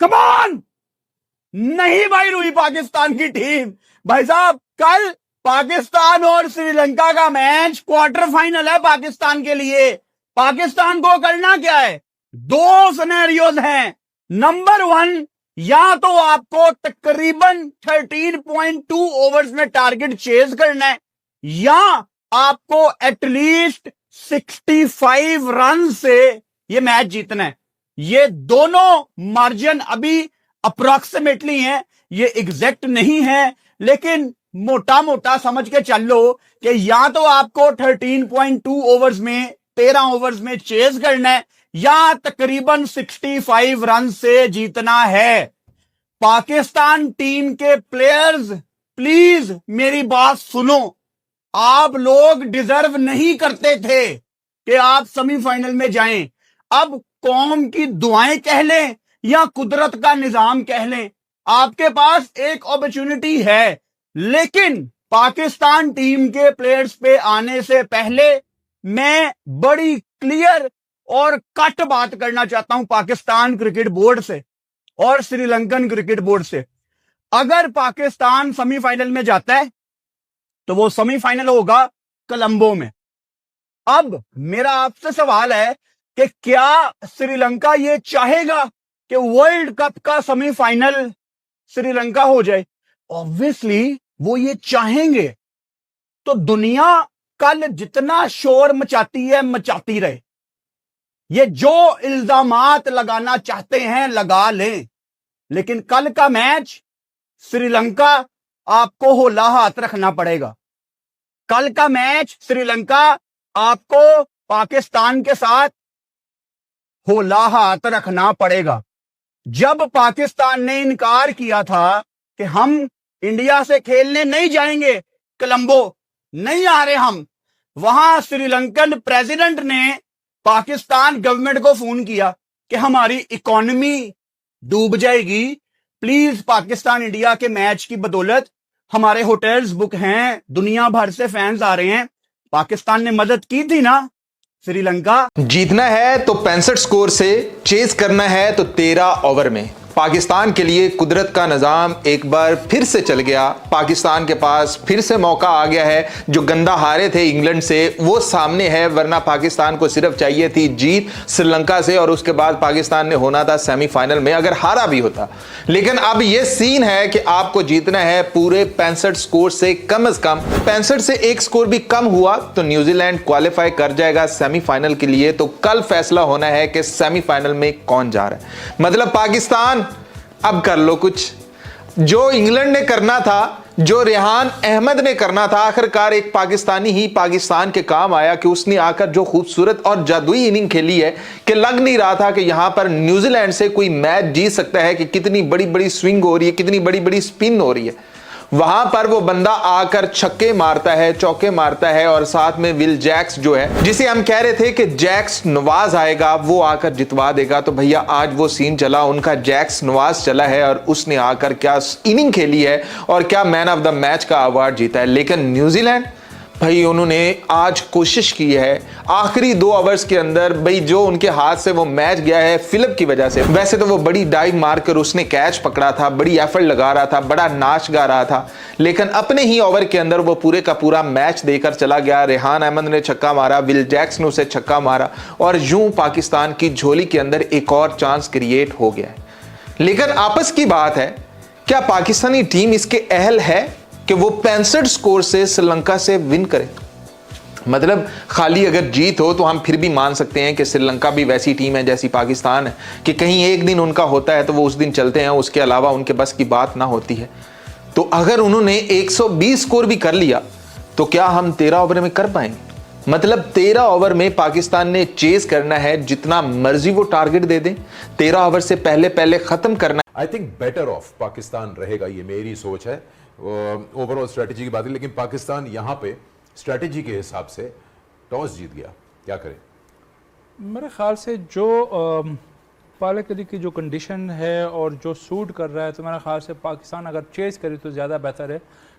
Come on. नहीं भाई रुई पाकिस्तान की टीम। भाई साहब कल पाकिस्तान और श्रीलंका का मैच क्वार्टर फाइनल है पाकिस्तान के लिए। पाकिस्तान को करना क्या है? दो सिनेरियोज हैं। नंबर 1, या तो आपको तकरीबन 13.2 ओवर्स में टारगेट चेज करना है, या आपको एटलीस्ट 65 रन से ये मैच जीतना है। ये दोनों मार्जिन अभी अप्रोक्सीमेटली हैं, ये एग्जैक्ट नहीं है, लेकिन मोटा मोटा समझ के चल लो कि या तो आपको 13.2 ओवर्स में 13 ओवर्स में चेज करना है, या तकरीबन 65 रन से जीतना है। पाकिस्तान टीम के प्लेयर्स प्लीज मेरी बात सुनो। आप लोग डिजर्व नहीं करते थे कि आप सेमीफाइनल में जाएं। अब कौम की दुआएं कह लें या कुदरत का निजाम कह लें, आपके पास एक अपॉर्चुनिटी है। लेकिन पाकिस्तान टीम के प्लेयर्स पे आने से पहले मैं बड़ी क्लियर और कट बात करना चाहता हूं पाकिस्तान क्रिकेट बोर्ड से और श्रीलंकन क्रिकेट बोर्ड से। अगर पाकिस्तान सेमीफाइनल में जाता है तो वो सेमीफाइनल होगा कोलंबो में। अब मेरा आपसे सवाल है कि क्या श्रीलंका ये चाहेगा कि वर्ल्ड कप का सेमीफाइनल श्रीलंका हो जाए? ऑब्वियसली वो ये चाहेंगे। तो दुनिया कल जितना शोर मचाती है मचाती रहे, ये जो इल्जामात लगाना चाहते हैं लगा लें, लेकिन कल का मैच श्रीलंका आपको होला हाथ रखना पड़ेगा। कल का मैच श्रीलंका आपको पाकिस्तान के साथ होला हाथ रखना पड़ेगा। जब पाकिस्तान ने इनकार किया था कि हम इंडिया से खेलने नहीं जाएंगे, कोलंबो नहीं आ रहे हम, वहां श्रीलंकन प्रेसिडेंट ने पाकिस्तान गवर्नमेंट को फोन किया कि हमारी इकोनॉमी डूब जाएगी, प्लीज पाकिस्तान इंडिया के मैच की बदौलत हमारे होटल्स बुक हैं, दुनिया भर से फैंस आ रहे हैं। पाकिस्तान ने मदद की थी ना। श्रीलंका जीतना है तो 65 स्कोर से, चेज करना है तो 13 ओवर में। पाकिस्तान के लिए कुदरत का निज़ाम एक बार फिर से चल गया। पाकिस्तान के पास फिर से मौका आ गया है। जो गंदा हारे थे इंग्लैंड से वो सामने है, वरना पाकिस्तान को सिर्फ चाहिए थी जीत श्रीलंका से और उसके बाद पाकिस्तान ने होना था सेमीफाइनल में अगर हारा भी होता। लेकिन अब यह सीन है कि आपको जीतना है पूरे 65 स्कोर से कम 65 से एक स्कोर भी कम हुआ तो न्यूजीलैंड क्वालिफाई कर जाएगा सेमीफाइनल के लिए। तो कल फैसला होना है कि सेमीफाइनल में कौन जा रहा है। मतलब पाकिस्तान अब कर लो कुछ, जो इंग्लैंड ने करना था, जो रेहान अहमद ने करना था, आखिरकार एक पाकिस्तानी ही पाकिस्तान के काम आया कि उसने आकर जो खूबसूरत और जादुई इनिंग खेली है कि लग नहीं रहा था कि यहां पर न्यूजीलैंड से कोई मैच जीत सकता है, कि कितनी बड़ी बड़ी स्विंग हो रही है, कितनी बड़ी बड़ी स्पिन हो रही है। वहां पर वो बंदा आकर छक्के मारता है, चौके मारता है और साथ में विल जैक्स जो है, जिसे हम कह रहे थे कि जैक्स नवाज आएगा वो आकर जितवा देगा, तो भैया आज वो सीन चला, उनका जैक्स नवाज चला है और उसने आकर क्या इनिंग खेली है और क्या मैन ऑफ द मैच का अवार्ड जीता है। लेकिन न्यूजीलैंड भाई उन्होंने आज कोशिश की है आखिरी 2 ओवर्स के अंदर, भाई जो उनके हाथ से वो मैच गया है फिलिप की वजह से। वैसे तो वो बड़ी डाइव मारकर उसने कैच पकड़ा था, बड़ी एफर्ट लगा रहा था, बड़ा नाच गा रहा था, लेकिन अपने ही ओवर के अंदर वो पूरे का पूरा मैच देकर चला गया। रेहान अहमद ने छक्का मारा, विल जैक्स ने उसे छक्का मारा और यूं पाकिस्तान की झोली के अंदर एक और चांस क्रिएट हो गया है। लेकिन आपस की बात है, क्या पाकिस्तानी टीम इसके अहल है कि वो 65 स्कोर से श्रीलंका से विन करे? मतलब खाली अगर जीत हो तो हम फिर भी मान सकते हैं कि श्रीलंका भी वैसी टीम है जैसी पाकिस्तान है, कि कहीं एक दिन उनका होता है तो वो उस दिन चलते हैं, उसके अलावा उनके बस की बात ना होती है। तो अगर उन्होंने 120 स्कोर भी कर लिया तो क्या हम 13 ओवर में कर पाएंगे? मतलब 13 ओवर में पाकिस्तान ने चेज करना है, जितना मर्जी वो टारगेट दे दें, 13 ओवर से पहले पहले खत्म करना। I think better of Pakistan रहेगा, ये मेरी सोच है। ओवरऑल स्ट्रेटेजी की बात है, लेकिन पाकिस्तान यहाँ पे स्ट्रेटेजी के हिसाब से टॉस जीत गया, क्या करें? मेरे ख्याल से जो पालकरी की जो कंडीशन है और जो सूट कर रहा है, तो मेरे ख्याल से पाकिस्तान अगर चेज करे तो ज़्यादा बेहतर है,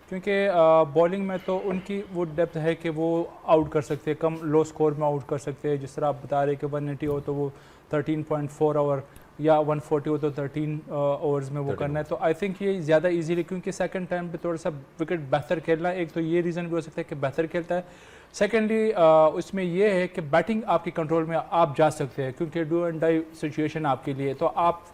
क्योंकि बॉलिंग में तो उनकी वो डेप्थ है कि वो आउट कर सकते हैं, कम लो स्कोर में आउट कर सकते हैं। जिस तरह आप बता रहे कि 180 हो तो वो 13.4 ओवर या 140 हो तो 13 ओवर्स में वो करना है। तो आई थिंक ये ज़्यादा इजीली, क्योंकि सेकंड टाइम पे थोड़ा सा विकेट बेहतर खेलना है, एक तो ये रीज़न भी हो सकता है कि बेहतर खेलता है। सेकेंडली उसमें ये है कि बैटिंग आपकी कंट्रोल में आप जा सकते हैं, क्योंकि डू एंड डाई सिचुएशन आपके लिए, तो आप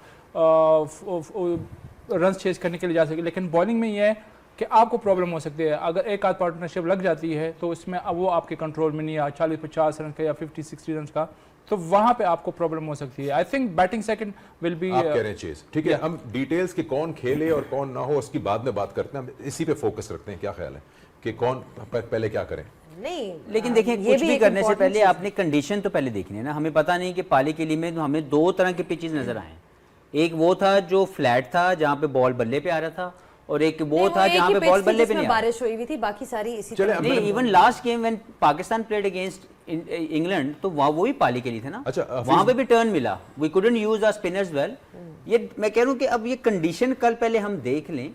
रन चेज करने के लिए जा सकते हैं। लेकिन बॉलिंग में ये है कि आपको प्रॉब्लम हो सकती है, अगर एक आध पार्टनरशिप लग जाती है तो उसमें अब वो आपके कंट्रोल में नहीं है, 40-50 रन का या 50-60 रन का, तो वहां पे आपको प्रॉब्लम हो सकती है। I think batting second will be. आप कह रहे हैं चेज, ठीक है। हम डिटेल्स के कौन खेले और कौन ना हो उसकी बाद में बात करते हैं, हम इसी पे फोकस रखते हैं। क्या ख्याल है कि कौन पहले क्या करें? नहीं, लेकिन देखिए, ये कुछ भी एक करने से important पहले चीज़ है। आपने कंडीशन तो पहले देखनी है ना। हमें पता नहीं कि पाली के लिए में तो हमें दो तरह के पिचेस नजर आए। एक वो था जो फ्लैट था जहाँ पे बॉल बल्ले पे आ रहा था, और एक वो था जहाँ पे बॉल बल्ले पे नहीं आ रहा। बारिश हुई हुई थी, बाकी सारी इसी चले, तरह। नहीं, even last game when Pakistan played against England, तो वहाँ वो ही पाली के लिए थे ना। अच्छा, हफीज- वहाँ पे भी टर्न मिला, we couldn't use our spinners well. ये मैं कह रहा हूँ कि अब ये कंडीशन कल पहले हम देख लें,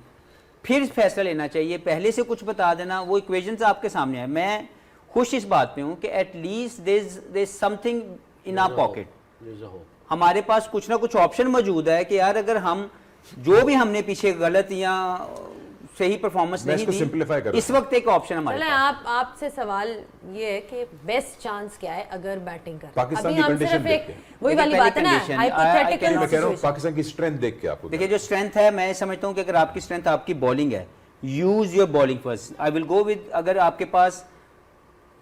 फिर फैसला लेना चाहिए। पहले से कुछ बता देना, वो इक्वेशन आपके सामने है। मैं खुश इस बात पे हूँ कि at least there is something in our pocket. हमारे पास कुछ ना कुछ ऑप्शन मौजूद है कि यार अगर हम जो भी हमने पीछे गलत या सही परफॉर्मेंस मैं नहीं इसको simplify दी, करूं। इस वक्त एक ऑप्शन हमारे चलें, पास। आपसे सवाल ये है कि बेस्ट चांस क्या है अगर बैटिंग कर पाकिस्तान अभी की हम condition सिर्फ एक देखते हैं। वही देखिए, वाली पहली बात है ना, condition, I हाइपोथेटिकल मैं कह रहा हूँ सिचुएशन। पाकिस्तान की स्ट्रेंथ देख के आपको देखिए, जो स्ट्रेंथ है, मैं समझता हूँ कि अगर आपकी स्ट्रेंथ आपकी बॉलिंग है, use your bowling first. I will go with, अगर आपके पास,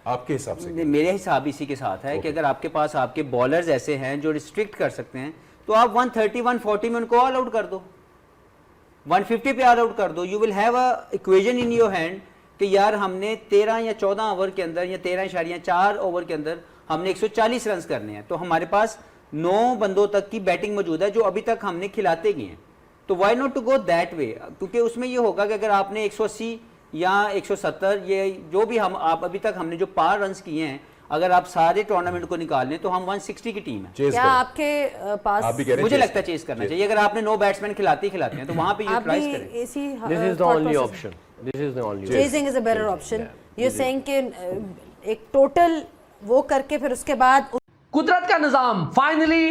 आपके हिसाब से मेरे हिसाब इसी के साथ है कि अगर आपके पास आपके बॉलर्स ऐसे हैं जो रिस्ट्रिक्ट कर सकते हैं, तो आप 130-140 में उनको ऑल आउट कर दो, 150 पे ऑल आउट कर दो। You will have a equation in your hand कि यार हमने 13 या 14 ओवर के अंदर या 13.4 ओवर के अंदर हमने 140 रन करने हैं। तो हमारे पास 9 बंदों तक की बैटिंग मौजूद है जो अभी तक हमने खिलाते गए हैं। तो why not to go that way, क्योंकि उसमें ये होगा कि अगर आपने 180 या 170, ये जो भी आप अभी तक हमने जो पार रन किए हैं, अगर आप सारे टूर्नामेंट को निकाल लें तो हम 160 की टीम है। चेज क्या करें। आपके पास आप भी कह रहे हैं मुझे chase लगता है चेस करना चाहिए। अगर आपने 9 बैट्समैन खिलाते हैं तो वहां पे आप भी यूटिलाइज करें। इसी This is the only option. This is the only option. Chasing is a better option. You saying कि एक टोटल वो करके फिर उसके बाद कुदरत का निजाम फाइनली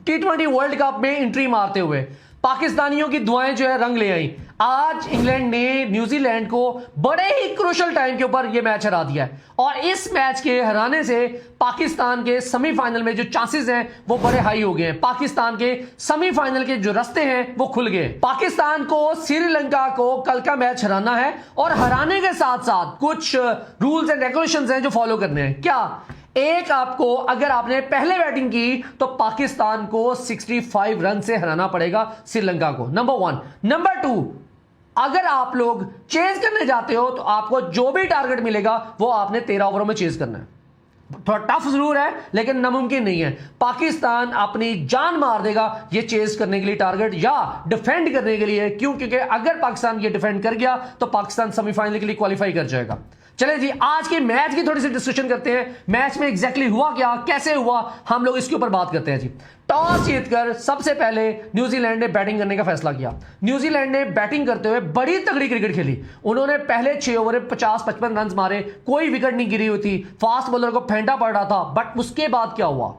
T20 वर्ल्ड कप में एंट्री मारते हुए पाकिस्तानियों की दुआएं जो है रंग ले आई। आज इंग्लैंड ने न्यूजीलैंड को बड़े ही क्रूशल टाइम के ऊपर यह मैच हरा दिया है, और इस मैच के हराने से पाकिस्तान के सेमीफाइनल में जो चांसेस हैं वो बड़े हाई हो गए हैं। पाकिस्तान के सेमीफाइनल के जो रास्ते हैं वो खुल गए। पाकिस्तान को श्रीलंका को कल का मैच हराना है, और हराने के साथ साथ कुछ रूल्स एंड रेगुलेशंस हैं जो फॉलो करने हैं। क्या? एक, आपको अगर आपने पहले बैटिंग की तो पाकिस्तान को 65 रन से हराना पड़ेगा श्रीलंका को, नंबर 1। नंबर 2, अगर आप लोग चेज करने जाते हो तो आपको जो भी टारगेट मिलेगा वो आपने 13 ओवरों में चेज करना है। थोड़ा टफ जरूर है लेकिन नामुमकिन नहीं है। पाकिस्तान अपनी जान मार देगा ये चेज करने के लिए टारगेट या डिफेंड करने के लिए। क्यों? क्योंकि अगर पाकिस्तान ये डिफेंड कर गया तो पाकिस्तान सेमीफाइनल के लिए क्वालिफाई कर जाएगा। चले जी, आज के मैच की थोड़ी सी डिस्कशन करते हैं। मैच में एग्जैक्टली हुआ क्या, कैसे हुआ, हम लोग इसके ऊपर बात करते हैं जी। टॉस जीतकर सबसे पहले न्यूजीलैंड ने बैटिंग करने का फैसला किया। न्यूजीलैंड ने बैटिंग करते हुए बड़ी तगड़ी क्रिकेट खेली। उन्होंने पहले 6 ओवर में 50-55 रन मारे, कोई विकेट नहीं गिरी हुई थी, फास्ट बॉलर को फेंटा पड़ रहा था। बट उसके बाद क्या हुआ?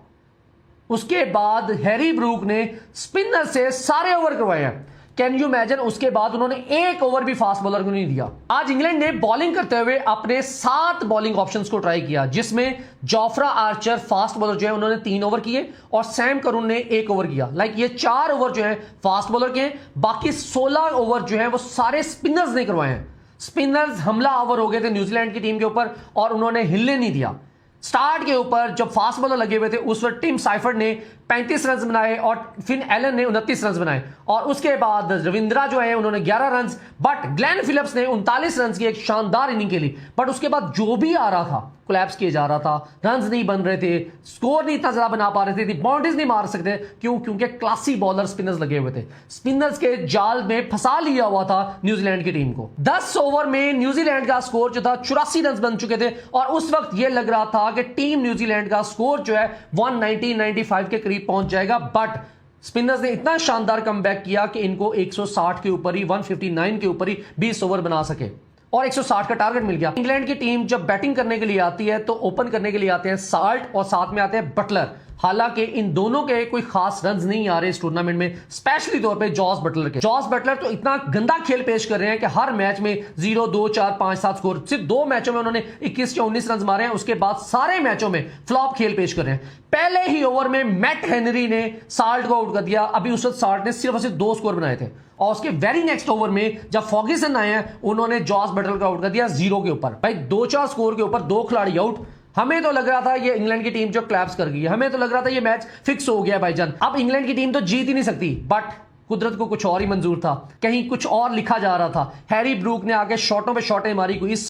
उसके बाद हैरी ब्रूक ने स्पिनर से सारे ओवर करवाए हैं। Can you imagine? उसके बाद उन्होंने 1 ओवर भी फास्ट बॉलर को नहीं दिया। आज इंग्लैंड ने बॉलिंग करते हुए अपने 7 बॉलिंग ऑप्शंस को ट्राई किया, जिसमें जोफ्रा आर्चर फास्ट बॉलर जो है उन्होंने 3 ओवर किए, और सैम करून ने 1 ओवर किया। ये 4 ओवर जो है फास्ट बॉलर के हैं, बाकी 16 ओवर जो है वो सारे स्पिनर्स ने करवाए हैं। स्पिनर्स हमला आवर हो गए थे न्यूजीलैंड की टीम के ऊपर, और उन्होंने हिलने नहीं दिया। स्टार्ट के ऊपर जब फास्ट बॉलर लगे हुए थे उस वक्त टिम साइफर्ड ने 35 रन बनाए और फिन एलन ने 29 रन बनाए, और उसके बाद रविंद्रा जो है उन्होंने 11 रन, बट ग्लेन फिलिप्स ने 39 रन की एक शानदार इनिंग खेली। बट उसके बाद जो भी आ रहा था कोलैप्स किए जा रहा था, रन नहीं बन रहे थे, स्कोर नहीं इतना ज्यादा बना पा रहे थे, बाउंड्रीज नहीं मार सकते। क्यों? क्योंकि क्लासी बॉलर स्पिनर्स लगे हुए थे। स्पिनर्स के जाल में फंसा लिया हुआ था न्यूजीलैंड की टीम को। 10 ओवर में न्यूजीलैंड का स्कोर जो था 84 रन बन चुके थे, और उस वक्त यह लग रहा था कि टीम न्यूजीलैंड का स्कोर जो है 190-95 के करीब पहुंच जाएगा। बट स्पिनर्स ने इतना शानदार कमबैक किया कि इनको 160 के ऊपर ही, 159 के ऊपर ही 20 ओवर बना सके, और 160 का टारगेट मिल गया। इंग्लैंड की टीम जब बैटिंग करने के लिए आती है तो ओपन करने के लिए आते हैं साल्ट, और साथ में आते हैं बटलर। हालांकि इन दोनों के कोई खास रन्स नहीं आ रहे इस टूर्नामेंट में, स्पेशली तौर पे जॉस बटलर के। जॉस बटलर तो इतना गंदा खेल पेश कर रहे हैं कि हर मैच में 0, 2, 4, 5, 7 स्कोर। सिर्फ 2 मैचों में उन्होंने 21 या 19 रन मारे हैं, उसके बाद सारे मैचों में फ्लॉप खेल पेश कर रहे हैं। पहले ही ओवर में मैट हेनरी ने साल्ट को आउट कर दिया। अभी उस वक्त साल्ट ने सिर्फ और सिर्फ 2 स्कोर बनाए थे, और उसके वेरी नेक्स्ट ओवर में जब फॉर्ग्यूसन आए हैं उन्होंने जॉस बटलर को आउट कर दिया 0 के ऊपर। भाई 2-4 स्कोर के ऊपर 2 खिलाड़ी आउट। हमें तो लग रहा था ये इंग्लैंड की टीम जो क्लैप्स कर गई है, हमें तो लग रहा था ये मैच फिक्स हो गया भाईजान, अब इंग्लैंड की टीम तो जीत ही नहीं सकती। बट कुदरत को कुछ और ही मंजूर था, कहीं कुछ और लिखा जा रहा था। हैरी ब्रूक ने आके शॉटों पे शॉटें मारी, कोई इस